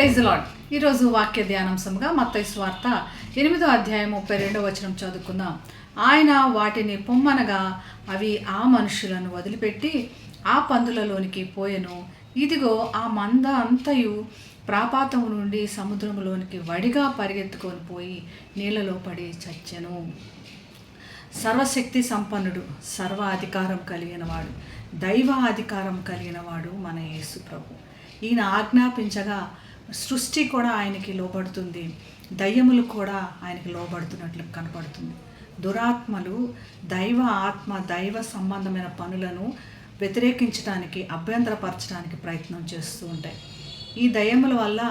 Praise lord. ఈరోజు వాక్య ధ్యానాంశంగా మత్తయి సువార్త 8వ అధ్యాయం 32వ వచనం చదువుకుందాం. ఆయన వాటిని పొమ్మనగా అవి ఆ మనుషులను వదిలిపెట్టి ఆ పందులలోనికి పోయెను. ఇదిగో ఆ మంద అంతయు ప్రాపాతము నుండి సముద్రములోనికి వడిగా పరిగెత్తుకొని పోయి నీళ్ళలో పడి చచ్చెను. సర్వశక్తి సంపన్నుడు, సర్వ అధికారం కలిగినవాడు, దైవ అధికారం కలిగినవాడు మన యేసు ప్రభు. ఈయన ఆజ్ఞాపించగా సృష్టి కూడా ఆయనకి లోబడుతుంది, దయ్యములు కూడా ఆయనకి లోబడుతున్నట్లు కనపడుతుంది. దురాత్మలు దైవ సంబంధమైన పనులను వ్యతిరేకించడానికి, అభ్యంతరపరచడానికి ప్రయత్నం చేస్తూ ఉంటాయి. ఈ దయ్యముల వల్ల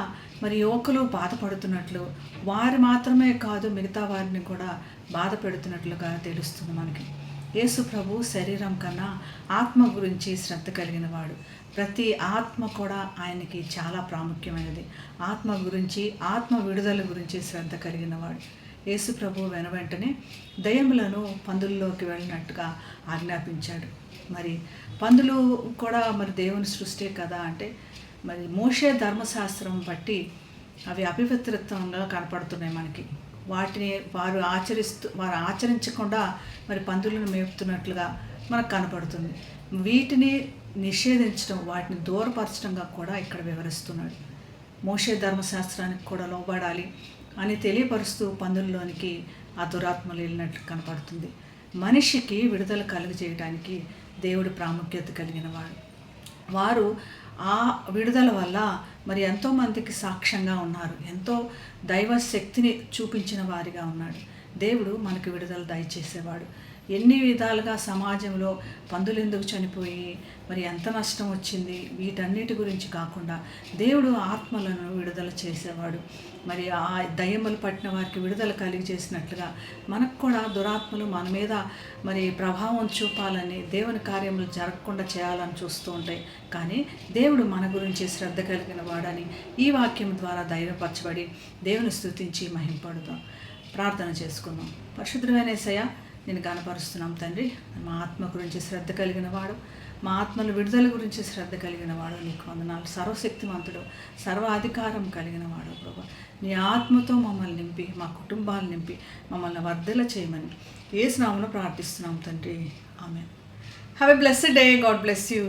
మరి యువకులు బాధపడుతున్నట్లు, వారు మాత్రమే కాదు మిగతా వారిని కూడా బాధ పెడుతున్నట్లుగా తెలుస్తుంది మనకి. యేసు ప్రభు శరీరం కన్నా ఆత్మ గురించి శ్రద్ధ కలిగిన వాడు. ప్రతి ఆత్మ కూడా ఆయనకి చాలా ప్రాముఖ్యమైనది. ఆత్మ గురించి, ఆత్మ విడుదల గురించి శ్రద్ధ కలిగిన వాడు. యేసు ప్రభు వెనువెంటనే దయ్యములను పందుల్లోకి వెళ్ళినట్టుగా ఆజ్ఞాపించాడు. మరి పందులు కూడా మరి దేవుని సృష్టి కదా అంటే, మరి మోషే ధర్మశాస్త్రం బట్టి అవి అపవిత్రంగా కనపడుతున్నాయి మనకి. వాటిని వారు ఆచరించకుండా మరి పందులను మేపుతున్నట్లుగా మనకు కనపడుతుంది. వీటిని నిషేధించడం, వాటిని దూరపరచడంగా కూడా ఇక్కడ వివరిస్తున్నాడు. మోషే ధర్మశాస్త్రానికి కూడా లోబడాలి అని తెలియపరుస్తూ పందుల్లోనికి ఆ దురాత్మలు వెళ్ళినట్లు కనపడుతుంది. మనిషికి విడుదల కలుగజేయడానికి దేవుడి ప్రాముఖ్యత కలిగిన వారు ఆ విడుదల వల్ల మరి ఎంతోమందికి సాక్ష్యంగా ఉన్నారు, ఎంతో దైవ శక్తిని చూపించిన వారిగా ఉన్నాడు. దేవుడు మనకు విడుదల దయచేసేవాడు. ఎన్ని విధాలుగా సమాజంలో పందులు ఎందుకు చనిపోయి మరి ఎంత నష్టం వచ్చింది, వీటన్నిటి గురించి కాకుండా దేవుడు ఆత్మలను విడుదల చేసేవాడు. మరి ఆ దయ్యములు పట్టిన వారికి విడుదల కలిగి చేసినట్లుగా మనకు కూడా దురాత్మలు మన మీద మరి ప్రభావం చూపాలని, దేవుని కార్యములు జరగకుండా చేయాలని చూస్తూ ఉంటాయి. కానీ దేవుడు మన గురించి శ్రద్ధ కలిగిన వాడని ఈ వాక్యం ద్వారా ధైర్యపరచబడి దేవుని స్తుతించి మహింపడుతాం. ప్రార్థన చేసుకుందాం. పరిశుద్ధమైన యేసయ్య, నేను గనపరుస్తున్నాం తండ్రి. మా ఆత్మ గురించి శ్రద్ధ కలిగిన వాడు, మా ఆత్మల విడుదల గురించి శ్రద్ధ కలిగిన వాడు, నీకు వందనాలు. సర్వశక్తిమంతుడు, సర్వ అధికారం కలిగిన వాడు ప్రభు. నీ ఆత్మతో మమ్మల్ని నింపి, మా కుటుంబాలు నింపి, మమ్మల్ని వర్ధల చేయమని యేసు నామములో ప్రార్థిస్తున్నాం తండ్రి. ఆమేన్. Have a blessed day. God bless you.